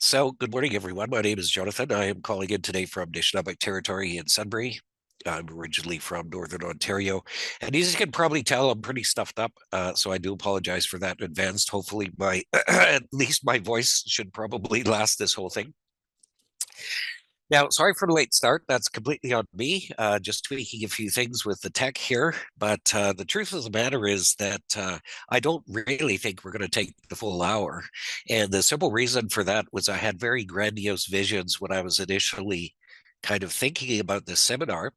So, good morning, everyone. My name is Jonathan. I am calling in today from Nishnawbe Territory in Sudbury. I'm originally from Northern Ontario, and as you can probably tell, I'm pretty stuffed up. So I do apologize for that in advance. Hopefully, my at least my voice should probably last this whole thing. Now, sorry for the late start. That's completely on me. Just tweaking a few things with the tech here. But the truth of the matter is that I don't really think we're going to take the full hour. And the simple reason for that was I had very grandiose visions when I was initially kind of thinking about this seminar.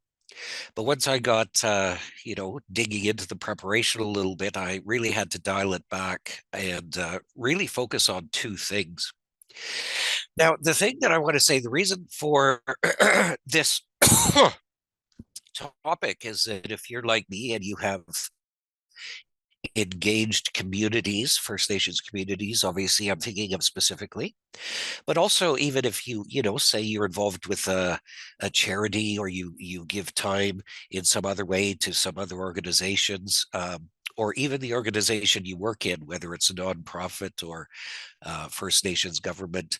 But once I got, digging into the preparation a little bit, I really had to dial it back and really focus on two things. Now, the thing that I want to say, the reason for this topic is that if you're like me and you have engaged communities, First Nations communities, obviously I'm thinking of specifically, but also even if say you're involved with a charity or you give time in some other way to some other organizations, or even the organization you work in, whether it's a nonprofit or First Nations government,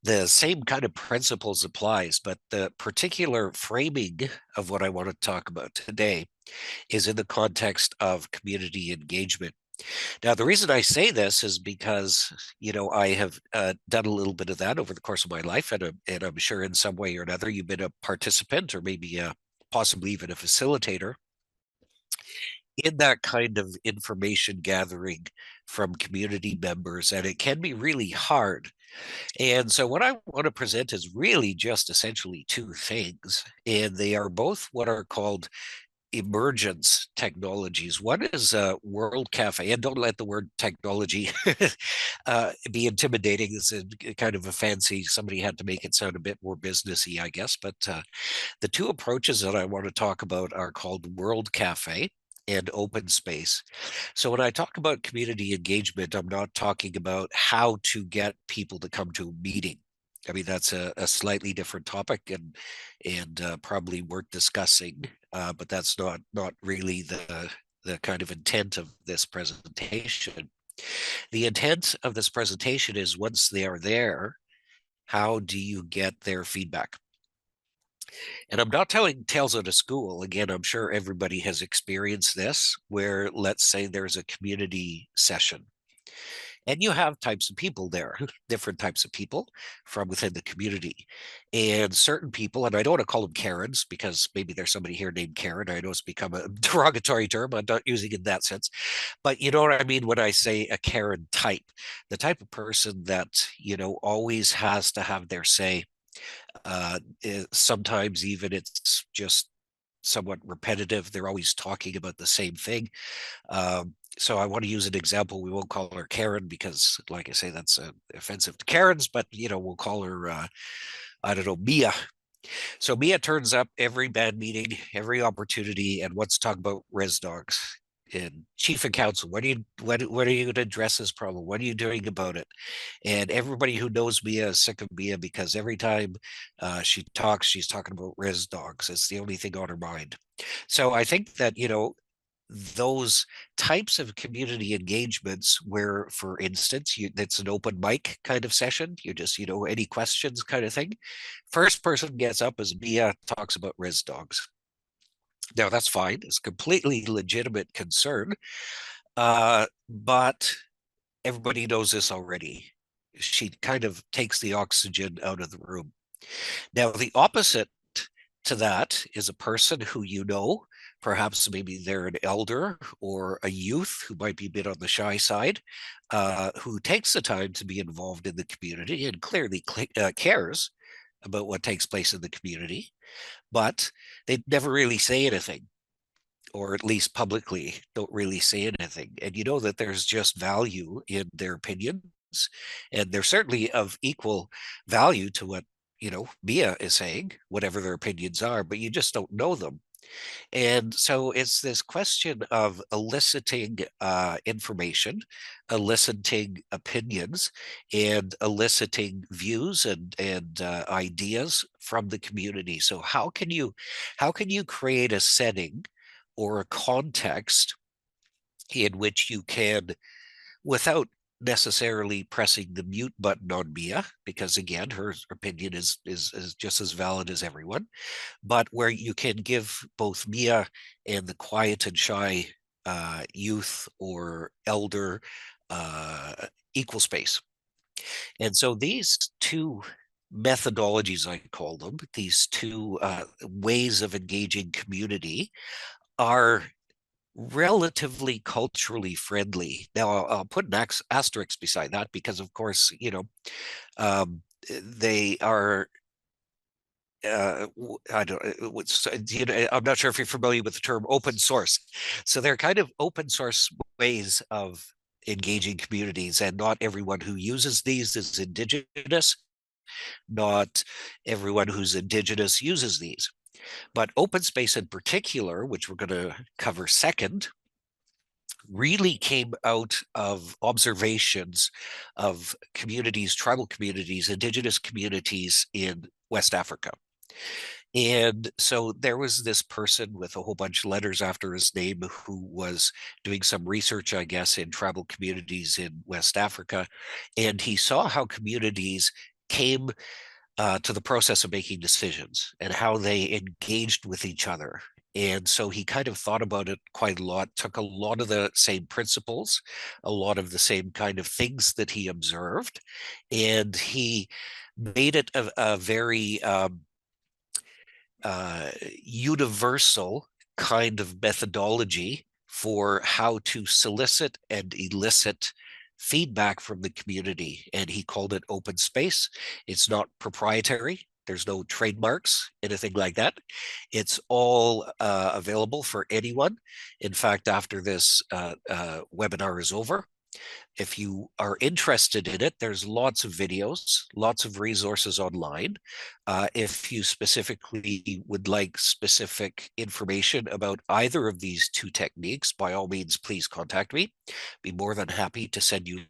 the same kind of principles applies, but the particular framing of what I want to talk about today is in the context of community engagement. Now, the reason I say this is because, I have done a little bit of that over the course of my life, and I'm sure in some way or another you've been a participant or maybe possibly even a facilitator in that kind of information gathering from community members, and it can be really hard. And so, what I want to present is really just essentially two things, and they are both what are called emergence technologies. One is World Cafe, and don't let the word technology be intimidating. It's a kind of a fancy, somebody had to make it sound a bit more businessy, I guess. But the two approaches that I want to talk about are called World Cafe and open space. So when I talk about community engagement, I'm not talking about how to get people to come to a meeting. I mean, that's a slightly different topic and probably worth discussing, but that's not really the kind of intent of this presentation. The intent of this presentation is once they are there, how do you get their feedback? And I'm not telling tales out of school. Again, I'm sure everybody has experienced this, where let's say there's a community session and you have types of people there, different types of people from within the community. And certain people, and I don't want to call them Karens because maybe there's somebody here named Karen. I know it's become a derogatory term. I'm not using it in that sense. But you know what I mean when I say a Karen type, the type of person that, always has to have their say. Sometimes even it's just somewhat repetitive. They're always talking about the same thing. So I want to use an example. We won't call her Karen because, like I say, that's offensive to Karens. But we'll call her I don't know, Mia. So Mia turns up every band meeting, every opportunity, and wants to talk about res dogs. And chief of council, what are you going to address this problem? What are you doing about it? And everybody who knows Mia is sick of Mia because every time she talks, she's talking about res dogs. It's the only thing on her mind. So I think that, those types of community engagements where, for instance, it's an open mic kind of session, you just, any questions kind of thing. First person gets up as Mia talks about res dogs. Now, that's fine. It's completely legitimate concern. But everybody knows this already. She kind of takes the oxygen out of the room. Now, the opposite to that is a person who perhaps maybe they're an elder or a youth who might be a bit on the shy side, who takes the time to be involved in the community and clearly cares about what takes place in the community, but they never really say anything, or at least publicly don't really say anything. And you know that there's just value in their opinions, and they're certainly of equal value to what Mia is saying, whatever their opinions are, but you just don't know them. And so it's this question of eliciting information, eliciting opinions, and eliciting views and ideas from the community. So how can you create a setting or a context in which you can, without necessarily pressing the mute button on Mia, because again, her opinion is just as valid as everyone, but where you can give both Mia and the quiet and shy youth or elder equal space. And so these two methodologies, I call them, these two ways of engaging community are relatively culturally friendly. Now, I'll put an asterisk beside that because, of course, they are. I don't. I'm not sure if you're familiar with the term open source. So they're kind of open source ways of engaging communities, and not everyone who uses these is indigenous. Not everyone who's indigenous uses these. But open space in particular, which we're going to cover second, really came out of observations of communities, tribal communities, indigenous communities in West Africa. And so there was this person with a whole bunch of letters after his name who was doing some research, I guess, in tribal communities in West Africa. And he saw how communities came to the process of making decisions and how they engaged with each other. And so he kind of thought about it quite a lot, took a lot of the same principles, a lot of the same kind of things that he observed, and he made it a very universal kind of methodology for how to solicit and elicit feedback from the community. And he called it open space. It's not proprietary. There's no trademarks, anything like that. It's all available for anyone. In fact, after this webinar is over, if you are interested in it, there's lots of videos, lots of resources online. If you specifically would like specific information about either of these two techniques, by all means, please contact me. Be more than happy to send you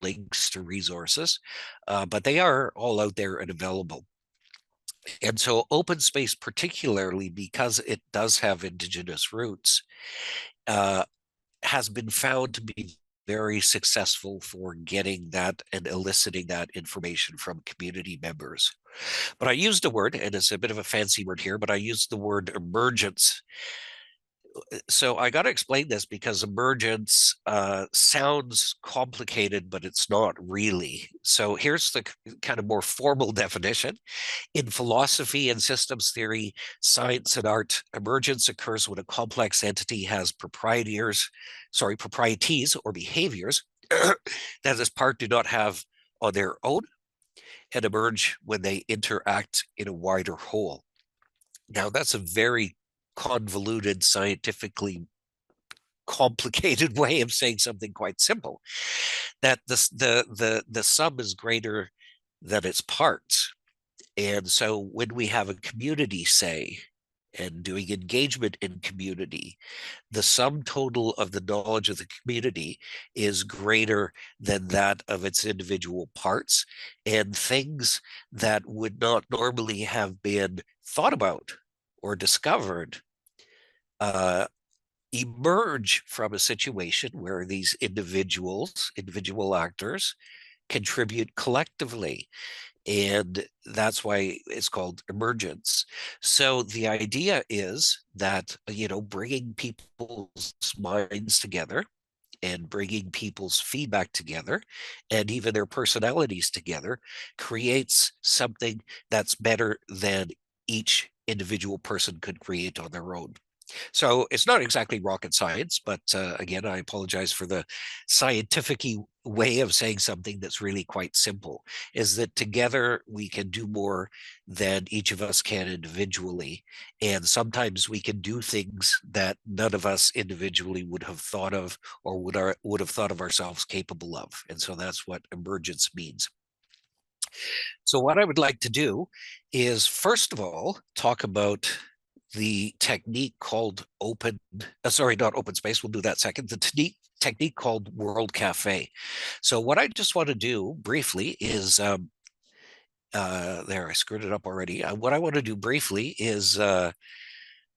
links to resources, but they are all out there and available. And so open space, particularly because it does have indigenous roots, has been found to be very successful for getting that and eliciting that information from community members. But I used a word, and it's a bit of a fancy word here, but I used the word emergence. So I got to explain this because emergence sounds complicated, but it's not really. So here's the kind of more formal definition. In philosophy and systems theory, science and art, emergence occurs when a complex entity has proprieties or behaviors that this part do not have on their own and emerge when they interact in a wider whole. Now, that's a very convoluted, scientifically complicated way of saying something quite simple, that the sum is greater than its parts. And so when we have a community, say, and doing engagement in community, the sum total of the knowledge of the community is greater than that of its individual parts, and things that would not normally have been thought about or discovered emerge from a situation where these individual actors contribute collectively. And that's why it's called emergence. So the idea is that, bringing people's minds together and bringing people's feedback together and even their personalities together creates something that's better than each individual person could create on their own. So it's not exactly rocket science, but again, I apologize for the scientific way of saying something that's really quite simple, is that together we can do more than each of us can individually. And sometimes we can do things that none of us individually would have thought of or would have thought of ourselves capable of. And so that's what emergence means. So what I would like to do is, first of all, talk about the technique called not open space, we'll do that second, the technique called World Cafe. So what I just want to do briefly is, there, I screwed it up already. What I want to do briefly is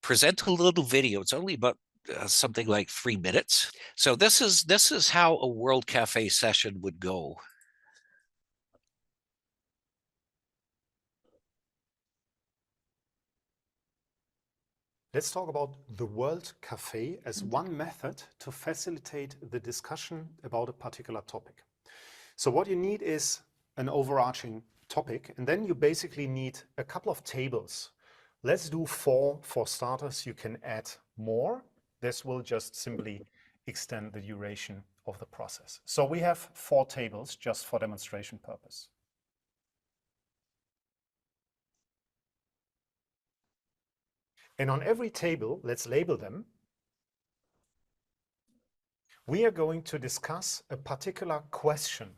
present a little video. It's only about something like 3 minutes. So this is how a World Cafe session would go. Let's talk about the World Cafe as one method to facilitate the discussion about a particular topic. So what you need is an overarching topic, and then you basically need a couple of tables. Let's do 4 for starters. You can add more. This will just simply extend the duration of the process. So we have 4 tables just for demonstration purpose. And on every table, let's label them. We are going to discuss a particular question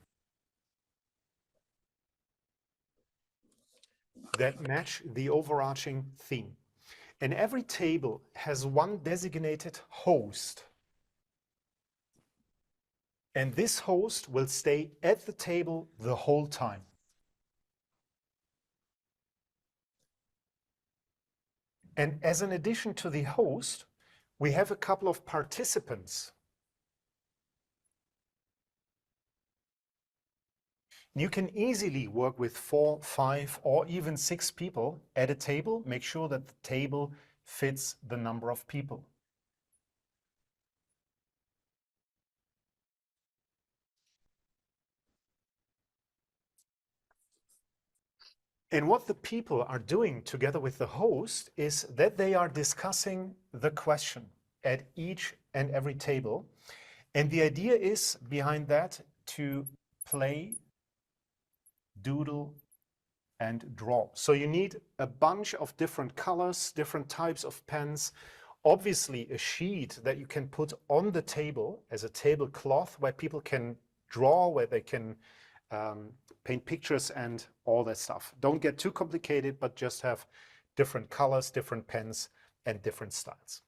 that match the overarching theme. And every table has one designated host. And this host will stay at the table the whole time. And as an addition to the host, we have a couple of participants. You can easily work with 4, 5, or even 6 people at a table. Make sure that the table fits the number of people. And what the people are doing together with the host is that they are discussing the question at each and every table. And the idea is behind that to play, doodle, and draw. So you need a bunch of different colors, different types of pens, obviously a sheet that you can put on the table as a tablecloth where people can draw, where they can paint pictures and all that stuff. Don't get too complicated, but just have different colors, different pens, and different styles.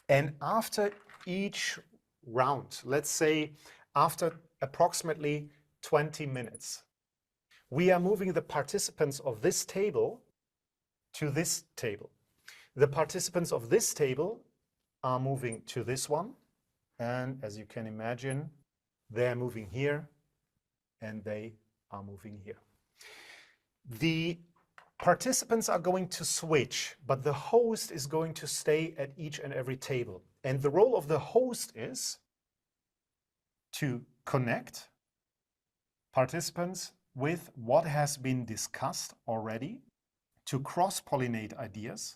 And after each round, let's say after approximately 20 minutes, we are moving the participants of this table to this table. The participants of this table are moving to this one. And as you can imagine, they're moving here and they are moving here. The participants are going to switch, but the host is going to stay at each and every table. And the role of the host is to connect participants with what has been discussed already, to cross-pollinate ideas,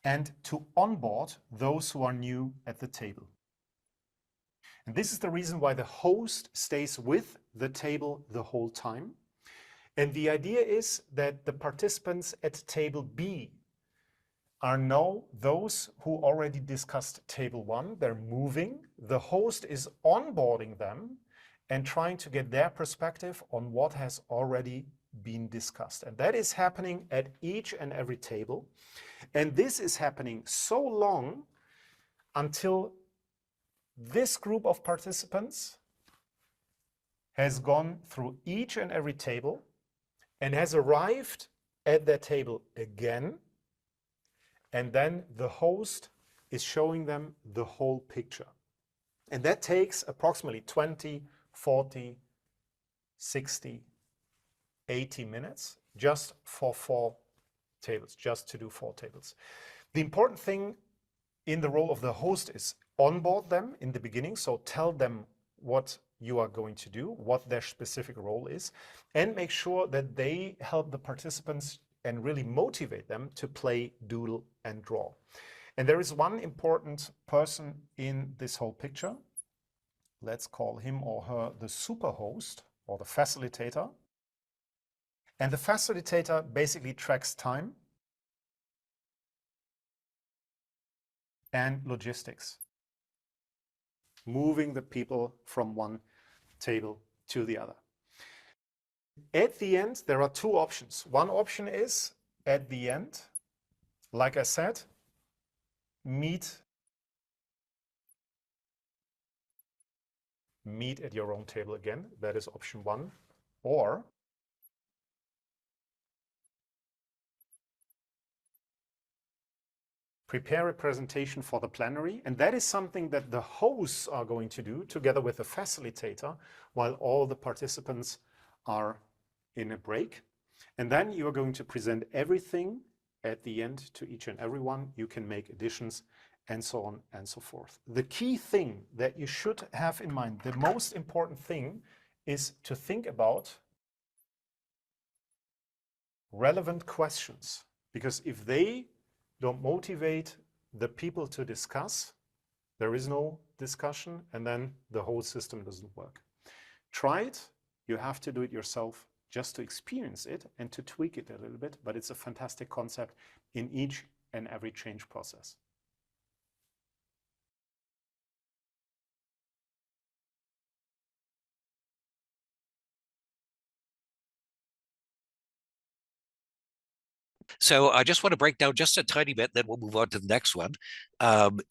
and to onboard those who are new at the table. And this is the reason why the host stays with the table the whole time. And the idea is that the participants at table B are now those who already discussed table 1. They're moving. The host is onboarding them and trying to get their perspective on what has already been discussed. And that is happening at each and every table. And this is happening so long until this group of participants has gone through each and every table and has arrived at their table again. And then the host is showing them the whole picture. And that takes approximately 20, 40, 60, 80 minutes just for 4 tables, just to do 4 tables. The important thing in the role of the host is onboard them in the beginning. So tell them what you are going to do, what their specific role is, and make sure that they help the participants and really motivate them to play, doodle, and draw. And there is one important person in this whole picture. Let's call him or her the super host or the facilitator. And the facilitator basically tracks time and logistics, moving the people from one table to the other. At the end, there are 2 options. One option is at the end, like I said, meet at your own table again. That is option 1. Or prepare a presentation for the plenary, and that is something that the hosts are going to do together with the facilitator while all the participants are in a break. And then you are going to present everything at the end to each and everyone. You can make additions and so on and so forth. The key thing that you should have in mind, the most important thing, is to think about relevant questions, because if they don't motivate the people to discuss, there is no discussion, and then the whole system doesn't work. Try it. You have to do it yourself just to experience it and to tweak it a little bit, but it's a fantastic concept in each and every change process. So I just want to break down just a tiny bit, then we'll move on to the next one.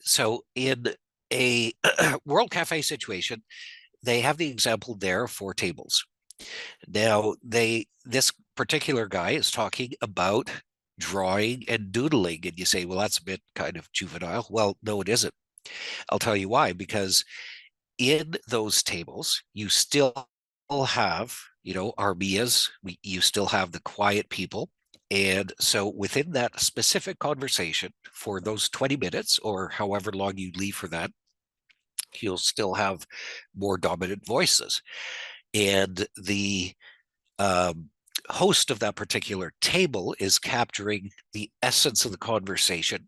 So in a World Cafe situation, they have the example there for tables. Now, this particular guy is talking about drawing and doodling, and you say, well, that's a bit kind of juvenile. Well, no, it isn't. I'll tell you why, because in those tables, you still have, Armias, you still have the quiet people. And so within that specific conversation for those 20 minutes or however long you leave for that, you'll still have more dominant voices. And the host of that particular table is capturing the essence of the conversation.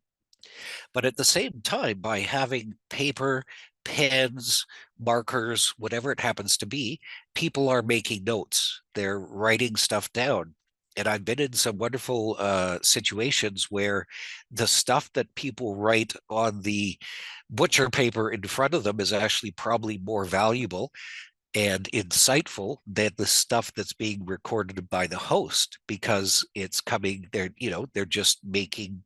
But at the same time, by having paper, pens, markers, whatever it happens to be, people are making notes. They're writing stuff down. And I've been in some wonderful situations where the stuff that people write on the butcher paper in front of them is actually probably more valuable and insightful than the stuff that's being recorded by the host, because it's coming, they're just making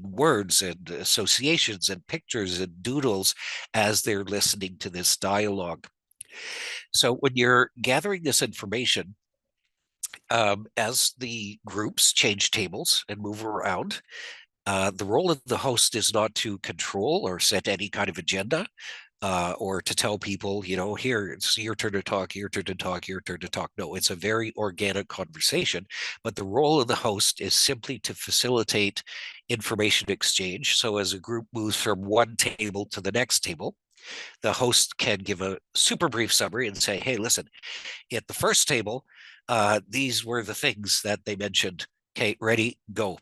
words and associations and pictures and doodles as they're listening to this dialogue. So when you're gathering this information, as the groups change tables and move around, the role of the host is not to control or set any kind of agenda, or to tell people, here, it's your turn to talk, your turn to talk, your turn to talk. No, it's a very organic conversation. But the role of the host is simply to facilitate information exchange. So as a group moves from one table to the next table, the host can give a super brief summary and say, hey, listen, at the first table, these were the things that they mentioned. Okay, ready, go.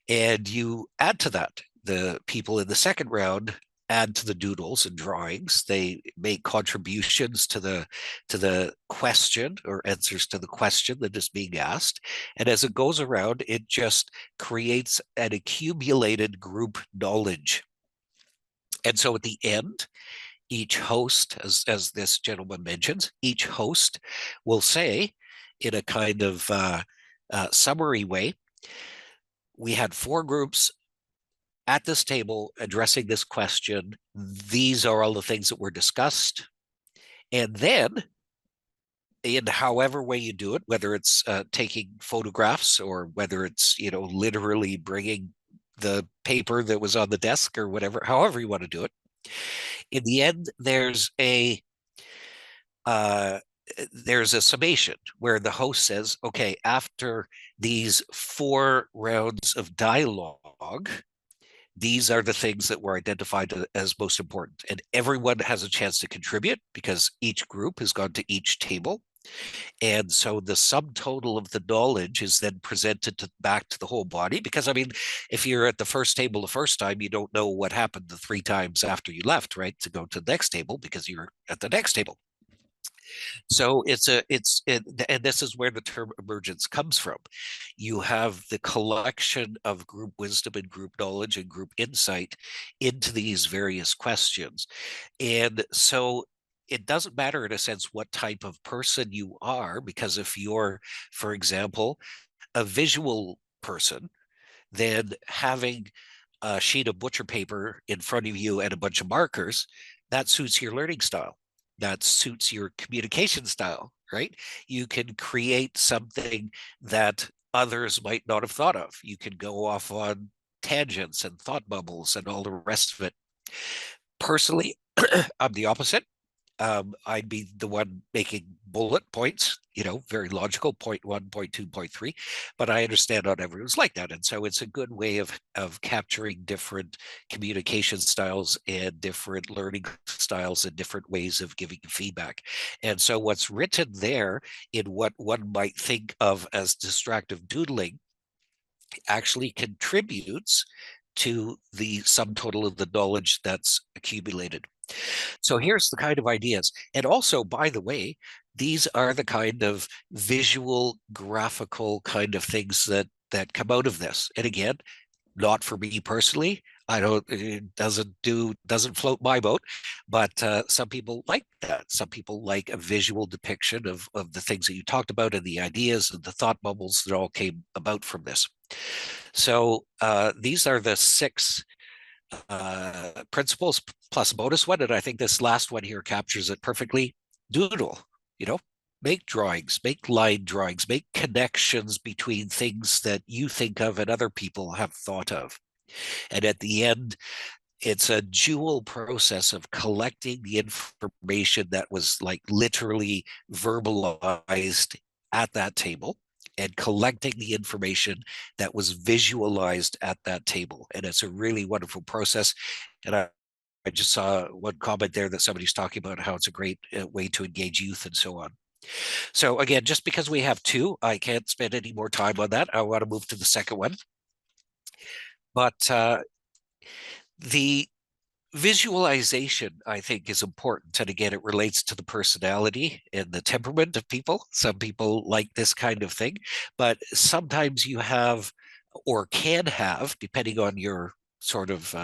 And you add to that. The people in the second round add to the doodles and drawings. They make contributions to the question or answers to the question that is being asked. And as it goes around, it just creates an accumulated group knowledge. And so at the end, each host, as this gentleman mentions, each host will say in a kind of summary way, we had 4 groups at this table addressing this question. These are all the things that were discussed. And then, in however way you do it, whether it's taking photographs or whether it's, literally bringing the paper that was on the desk or whatever, however you want to do it, in the end, there's a summation where the host says, okay, after these 4 rounds of dialogue, these are the things that were identified as most important. And everyone has a chance to contribute because each group has gone to each table. And so the subtotal of the knowledge is then presented back to the whole body. Because, I mean, if you're at the first table the first time, you don't know what happened the 3 times after you left, right, to go to the next table because you're at the next table. So and this is where the term emergence comes from. You have the collection of group wisdom and group knowledge and group insight into these various questions. And so it doesn't matter in a sense what type of person you are, because if you're, for example, a visual person, then having a sheet of butcher paper in front of you and a bunch of markers, that suits your learning style. That suits your communication style, right? You can create something that others might not have thought of. You can go off on tangents and thought bubbles and all the rest of it. Personally, I'm the opposite. I'd be the one making bullet points, very logical, point 1, point 2, point 3, but I understand not everyone's like that. And so it's a good way of capturing different communication styles and different learning styles and different ways of giving feedback. And so what's written there in what one might think of as distractive doodling actually contributes to the sum total of the knowledge that's accumulated. So here's the kind of ideas. And also, by the way, these are the kind of visual, graphical kind of things that come out of this. And again, not for me personally. It doesn't float my boat, but some people like that. Some people like a visual depiction of the things that you talked about and the ideas and the thought bubbles that all came about from this. So these are the 6 principles plus a bonus one, and I think this last one here captures it perfectly. Doodle, make drawings, make line drawings, make connections between things that you think of and other people have thought of. And at the end, it's a dual process of collecting the information that was like literally verbalized at that table and collecting the information that was visualized at that table. And it's a really wonderful process. And I just saw one comment there that somebody's talking about how it's a great way to engage youth and so on. So again, just because we have 2, I can't spend any more time on that. I want to move to the second one. But the visualization, I think, is important. And again, it relates to the personality and the temperament of people. Some people like this kind of thing, but sometimes you have, or can have, depending on your sort of,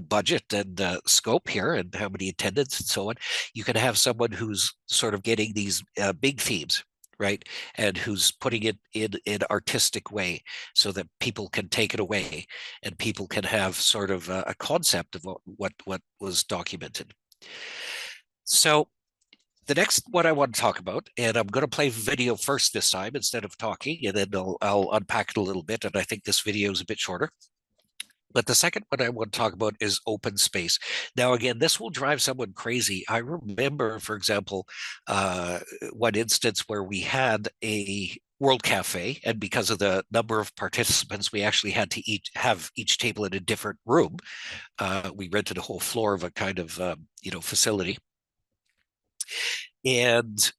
budget and scope here and how many attendants and so on, you can have someone who's sort of getting these big themes, right? And who's putting it in an artistic way so that people can take it away and people can have sort of a concept of what was documented. So the next one I want to talk about, and I'm going to play video first this time instead of talking, and then I'll unpack it a little bit. And I think this video is a bit shorter. But the second one I want to talk about is open space. Now, again, this will drive someone crazy. I remember, for example, one instance where we had a World Cafe, and because of the number of participants, we actually had to have each table in a different room. We rented a whole floor of a kind of, facility. And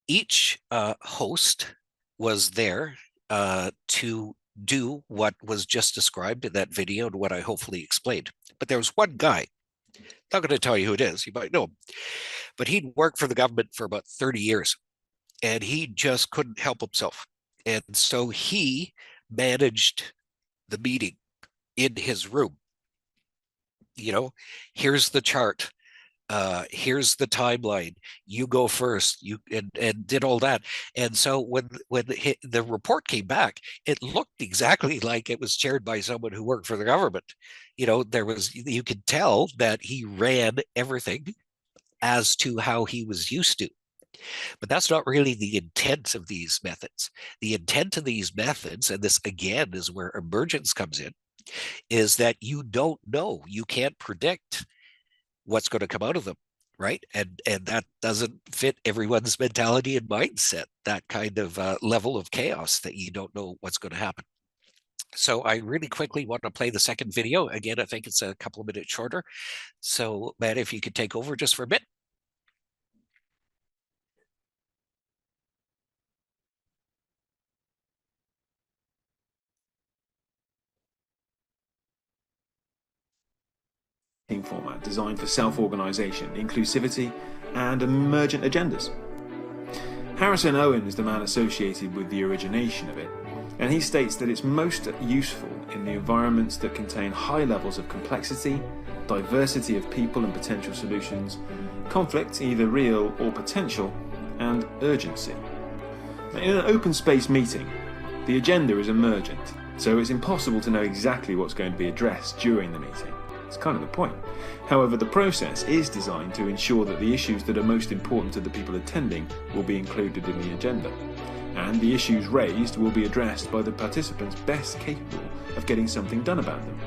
each host was there to do what was just described in that video and what I hopefully explained. But there was one guy, not going to tell you who it is, you might know him, but he'd worked for the government for about 30 years and he just couldn't help himself. And so he managed the meeting in his room. Here's the chart. Here's the timeline. You go first. And did all that. And so when the report came back, it looked exactly like it was chaired by someone who worked for the government. You could tell that he ran everything as to how he was used to. But that's not really the intent of these methods. The intent of these methods, and this again is where emergence comes in, is that you don't know. You can't predict what's going to come out of them, right? And that doesn't fit everyone's mentality and mindset, that kind of level of chaos that you don't know what's going to happen. So I really quickly want to play the second video. Again, I think it's a couple of minutes shorter. So Matt, if you could take over just for a bit. Format designed for self-organization, inclusivity, and emergent agendas. Harrison Owen is the man associated with the origination of it, and he states that it's most useful in the environments that contain high levels of complexity, diversity of people and potential solutions, conflict, either real or potential, and urgency. In an open space meeting, the agenda is emergent, so it's impossible to know exactly what's going to be addressed during the meeting. It's kind of the point. However, the process is designed to ensure that the issues that are most important to the people attending will be included in the agenda. and the issues raised will be addressed by the participants best capable of getting something done about them.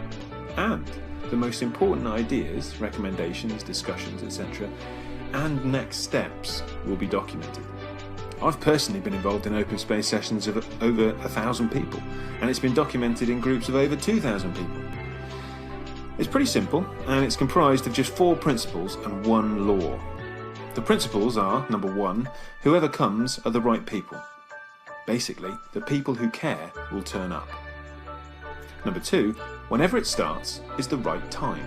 And the most important ideas, recommendations, discussions, etc., and next steps will be documented. I've personally been involved in open space sessions of over 1,000 people, and it's been documented in groups of over 2,000 people. It's pretty simple, and it's comprised of just 4 principles and 1 law. The principles are, number 1, whoever comes are the right people. Basically, the people who care will turn up. Number 2, whenever it starts is the right time.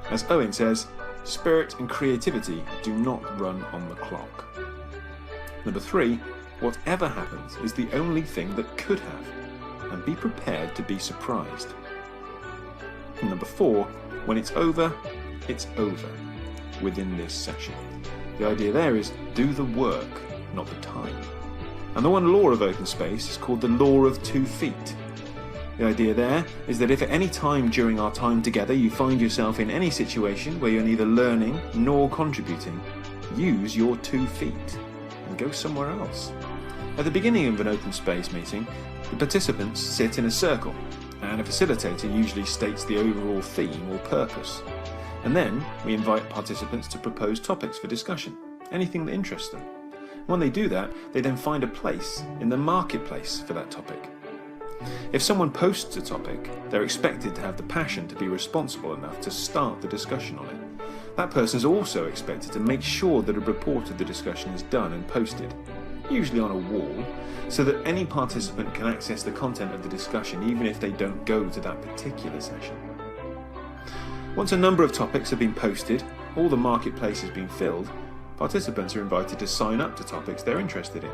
As Owen says, spirit and creativity do not run on the clock. Number 3, whatever happens is the only thing that could have, and be prepared to be surprised. And number 4, when it's over within this session. The idea there is do the work, not the time. And the one law of open space is called the law of 2 feet. The idea there is that if at any time during our time together you find yourself in any situation where you're neither learning nor contributing, use your 2 feet and go somewhere else. At the beginning of an open space meeting, the participants sit in a circle, and a facilitator usually states the overall theme or purpose. And then we invite participants to propose topics for discussion, anything that interests them. When they do that, they then find a place in the marketplace for that topic. If someone posts a topic, they're expected to have the passion to be responsible enough to start the discussion on it. That person is also expected to make sure that a report of the discussion is done and posted, usually on a wall, so that any participant can access the content of the discussion even if they don't go to that particular session. Once a number of topics have been posted, all the marketplace has been filled, participants are invited to sign up to topics they're interested in.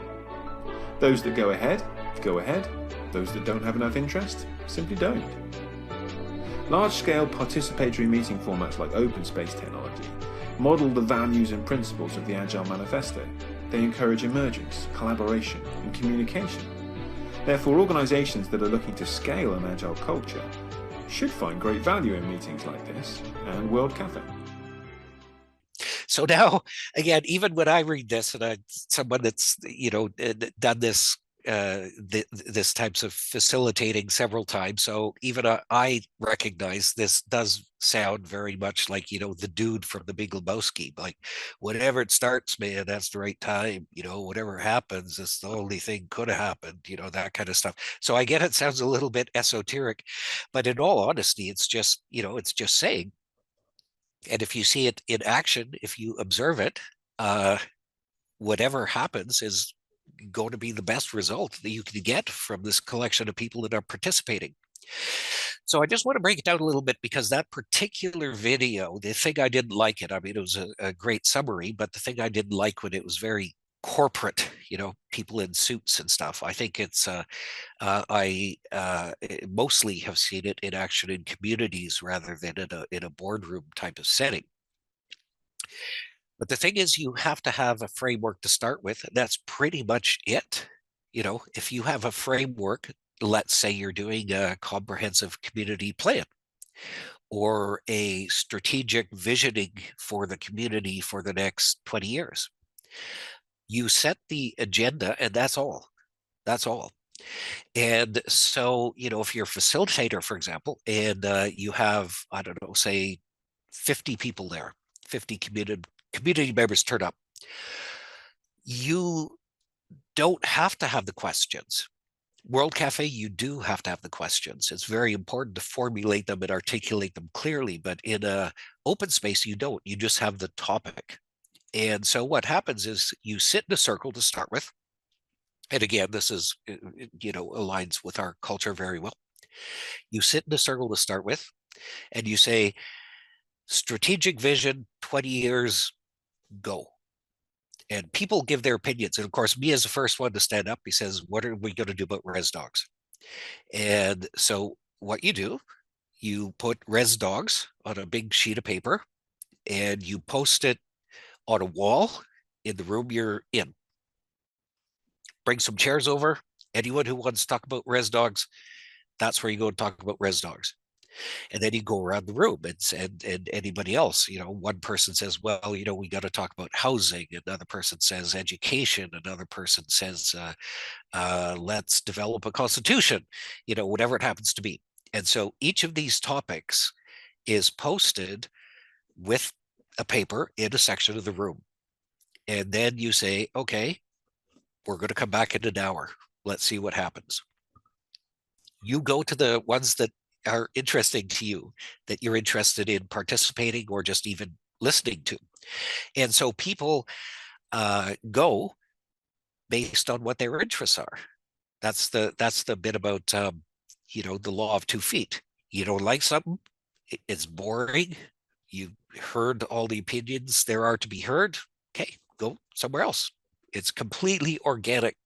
Those that go ahead, go ahead. Those that don't have enough interest, simply don't. Large-scale participatory meeting formats like open space technology model the values and principles of the Agile Manifesto. They encourage emergence, collaboration, and communication. Therefore, organisations that are looking to scale an Agile culture should find great value in meetings like this and World Cafe. So now, again, even when I read this, and someone that's done this this types of facilitating several times, so even I recognize this does sound very much like the dude from The Big Lebowski, like whatever it starts, man, that's the right time. Whatever happens, it's the only thing could have happened. That kind of stuff. So I get it sounds a little bit esoteric, but in all honesty, it's just it's just saying. And if you see it in action, if you observe it, whatever happens is going to be the best result that you can get from this collection of people that are participating. So I just want to break it down a little bit, because that particular video, the thing I didn't like it, I mean, it was a great summary, but the thing I didn't like when it was very corporate, people in suits and stuff. I think it's I mostly have seen it in action in communities rather than in a boardroom type of setting. But the thing is, you have to have a framework to start with. That's pretty much it. If you have a framework, let's say you're doing a comprehensive community plan or a strategic visioning for the community for the next 20 years. You set the agenda, and that's all. That's all. And so, if you're a facilitator, for example, and you have, I don't know, say 50 people there, 50 community members turn up, you don't have to have the questions. World Cafe, you do have to have the questions. It's very important to formulate them and articulate them clearly, but in a open space, you don't. You just have the topic. And so what happens is you sit in a circle to start with. And again, this is, aligns with our culture very well. You sit in a circle to start with, and you say, strategic vision, 20 years, go. And people give their opinions. And of course, me as the first one to stand up, he says, what are we going to do about res dogs? And so what you do, you put res dogs on a big sheet of paper, and you post it on a wall in the room you're in. Bring some chairs over. Anyone who wants to talk about res dogs, that's where you go and talk about res dogs. And then you go around the room and anybody else, one person says, well, we got to talk about housing. Another person says education. Another person says, let's develop a constitution, whatever it happens to be. And so each of these topics is posted with a paper in a section of the room. And then you say, okay, we're going to come back in an hour. Let's see what happens. You go to the ones that are interesting to you, that you're interested in participating or just even listening to. And so people go based on what their interests are. That's the bit about the law of 2 feet. You don't like something, it's boring, you heard all the opinions there are to be heard, okay, go somewhere else. It's completely organic.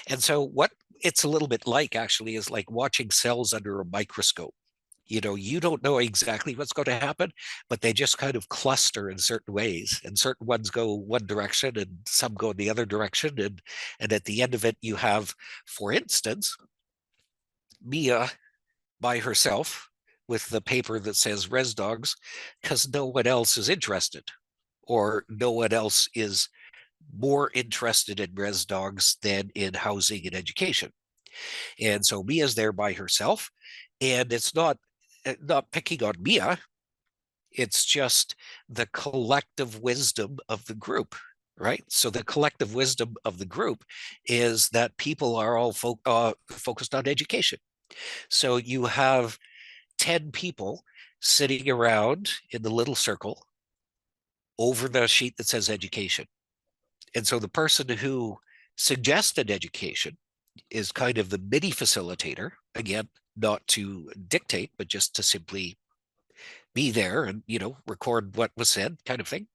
And so what it's a little bit like actually is like watching cells under a microscope. You don't know exactly what's going to happen, but they just kind of cluster in certain ways, and certain ones go one direction and some go in the other direction. And at the end of it, you have, for instance, Mia by herself with the paper that says res dogs, because no one else is interested, or no one else is more interested in res dogs than in housing and education. And so Mia's there by herself, and it's not picking on Mia. It's just the collective wisdom of the group, right? So the collective wisdom of the group is that people are all focused on education. So you have 10 people sitting around in the little circle over the sheet that says education. And so the person who suggested education is kind of the mini facilitator, again, not to dictate, but just to simply be there and, record what was said, kind of thing.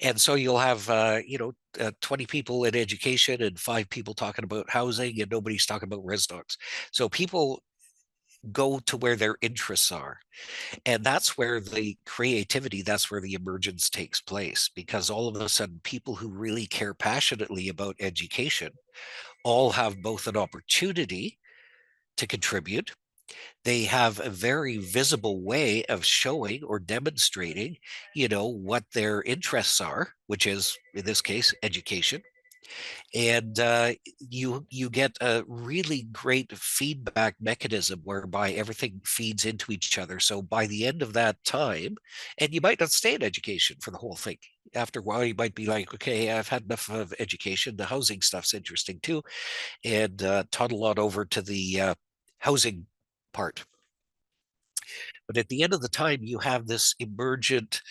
And so you'll have, 20 people in education and 5 people talking about housing, and nobody's talking about res dogs. So people go to where their interests are. And that's where the creativity, that's where the emergence takes place, because all of a sudden people who really care passionately about education all have both an opportunity to contribute. They have a very visible way of showing or demonstrating, what their interests are, which is, in this case, education. And you get a really great feedback mechanism whereby everything feeds into each other. So by the end of that time, and you might not stay in education for the whole thing. After a while, you might be like, okay, I've had enough of education. The housing stuff's interesting too, and toddle on over to the housing part. But at the end of the time, you have this emergent,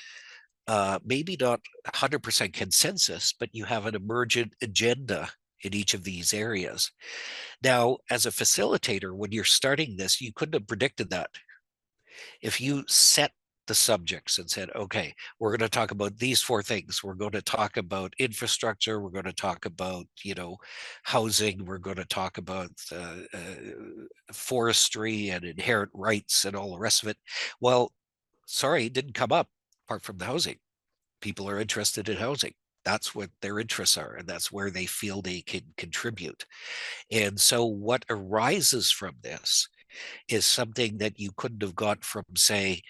maybe not 100% consensus, but you have an emergent agenda in each of these areas. Now, as a facilitator, when you're starting this, you couldn't have predicted that. If you set the subjects and said, okay, we're going to talk about these 4 things. We're going to talk about infrastructure. We're going to talk about, housing. We're going to talk about forestry and inherent rights and all the rest of it. Well, sorry, it didn't come up apart from the housing. People are interested in housing. That's what their interests are, and that's where they feel they can contribute. And so what arises from this is something that you couldn't have got from, say,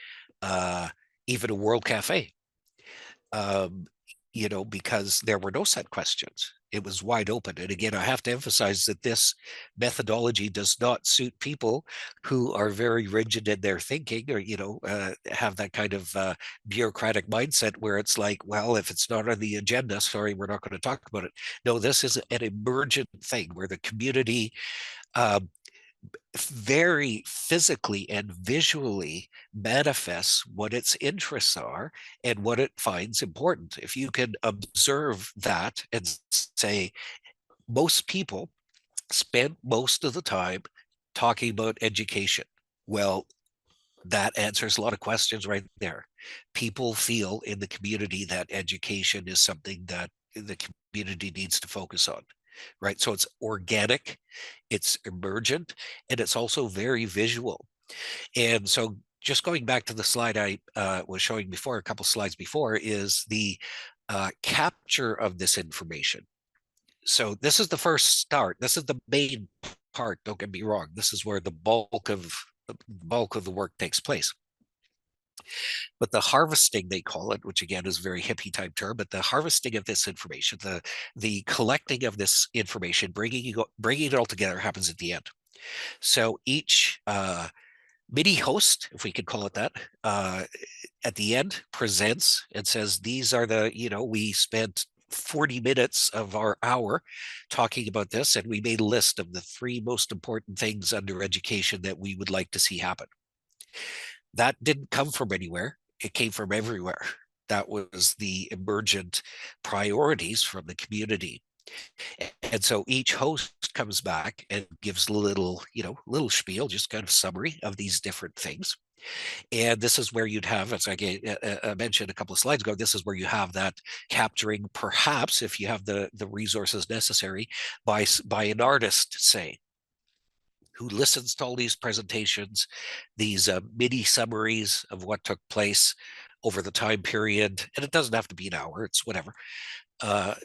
even a World Cafe, because there were no set questions. It was wide open. And again, I have to emphasize that this methodology does not suit people who are very rigid in their thinking, or, have that kind of bureaucratic mindset where it's like, well, if it's not on the agenda, sorry, we're not going to talk about it. No, this is an emergent thing where the community very physically and visually manifests what its interests are and what it finds important. If you can observe that and say, most people spend most of the time talking about education. Well, that answers a lot of questions right there. People feel in the community that education is something that the community needs to focus on. Right. So it's organic, it's emergent, and it's also very visual. And so just going back to the slide I was showing before, a couple slides before, is the capture of this information. So this is the first start. This is the main part. Don't get me wrong. This is where the bulk of bulk of the work takes place. But the harvesting, they call it, which again is a very hippie type term, but the harvesting of this information, the collecting of this information, bringing it all together happens at the end. So each mini host, if we could call it that, at the end presents and says, these are the, we spent 40 minutes of our hour talking about this, and we made a list of the 3 most important things under education that we would like to see happen. That didn't come from anywhere. It came from everywhere. That was the emergent priorities from the community. And so each host comes back and gives a little spiel, just kind of summary of these different things. And this is where you'd have, as I mentioned a couple of slides ago, this is where you have that capturing, perhaps if you have the resources necessary, by an artist, say, who listens to all these presentations, these mini summaries of what took place over the time period. And it doesn't have to be an hour, it's whatever,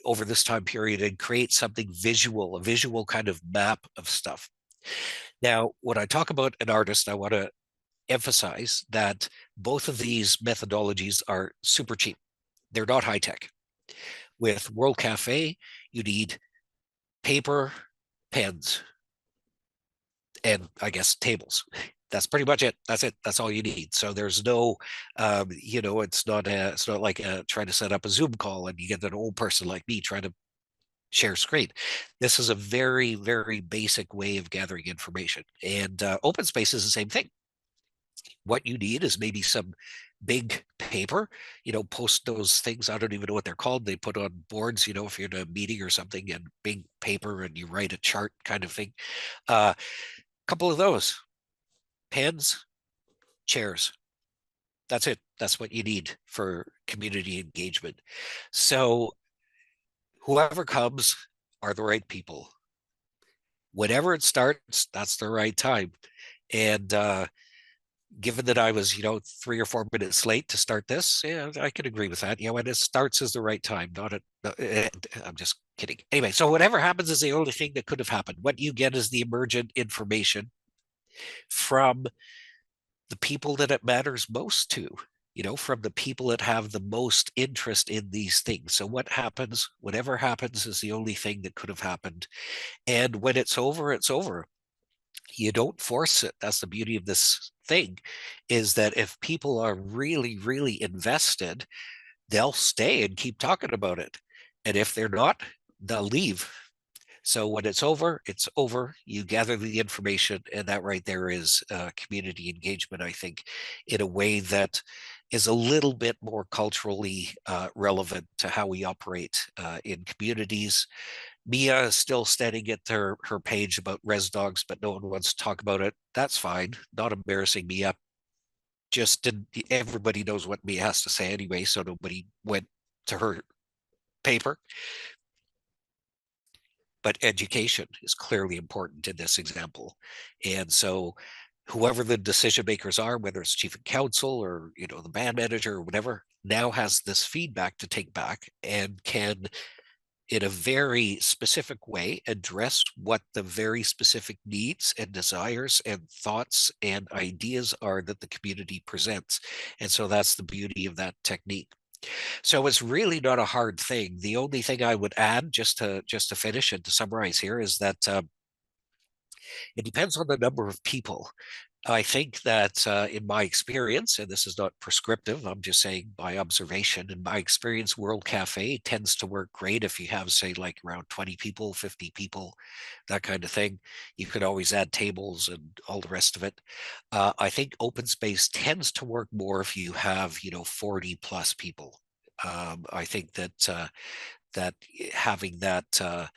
over this time period, and create something visual, a visual kind of map of stuff. Now, when I talk about an artist, I want to emphasize that both of these methodologies are super cheap. They're not high tech. With World Cafe, you need paper, pens, and I guess tables. That's pretty much it. That's it. That's all you need. So there's no, it's not like trying to set up a Zoom call and you get an old person like me trying to share screen. This is a very, very basic way of gathering information. And open space is the same thing. What you need is maybe some big paper, post those things. I don't even know what they're called. They put on boards, if you're in a meeting or something, and big paper and you write a chart kind of thing. Couple of those, pens, chairs. That's it. That's what you need for community engagement. So whoever comes are the right people. Whenever it starts, that's the right time. And given that I was, 3 or 4 minutes late to start this, yeah, I could agree with that. When it starts is the right time, I'm just kidding. Anyway, so whatever happens is the only thing that could have happened. What you get is the emergent information from the people that it matters most to, from the people that have the most interest in these things. So whatever happens is the only thing that could have happened. And when it's over, it's over. You don't force it. That's the beauty of this thing, is that if people are really, really invested, they'll stay and keep talking about it. And if they're not, they'll leave. So when it's over, it's over. You gather the information, and that right there is community engagement, I think, in a way that is a little bit more culturally relevant to how we operate in communities. Mia is still standing at her page about res dogs, but no one wants to talk about it. That's fine. Not embarrassing Mia. Everybody knows what Mia has to say anyway, so nobody went to her paper. But education is clearly important in this example. And so whoever the decision makers are, whether it's chief of council or, the band manager or whatever, now has this feedback to take back and can, in a very specific way, address what the very specific needs and desires and thoughts and ideas are that the community presents. And so that's the beauty of that technique. So it's really not a hard thing. The only thing I would add, just to finish and to summarize here, is that it depends on the number of people. I think that in my experience, and this is not prescriptive, I'm just saying by observation, in my experience, World Cafe tends to work great if you have, say, like around 20 people, 50 people, that kind of thing. You could always add tables and all the rest of it. I think open space tends to work more if you have, 40 plus people. I think that that having that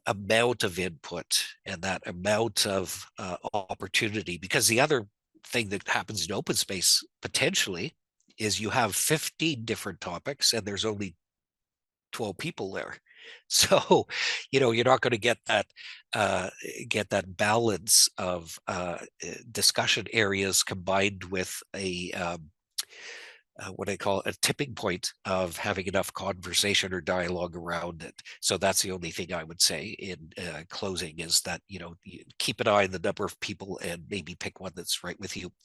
amount of input and that amount of opportunity, because the other thing that happens in open space potentially is you have 15 different topics and there's only 12 people there. So, you're not going to get that balance of discussion areas combined with what I call a tipping point of having enough conversation or dialogue around it. So that's the only thing I would say in closing, is that, you know, you keep an eye on the number of people and maybe pick one that's right with you.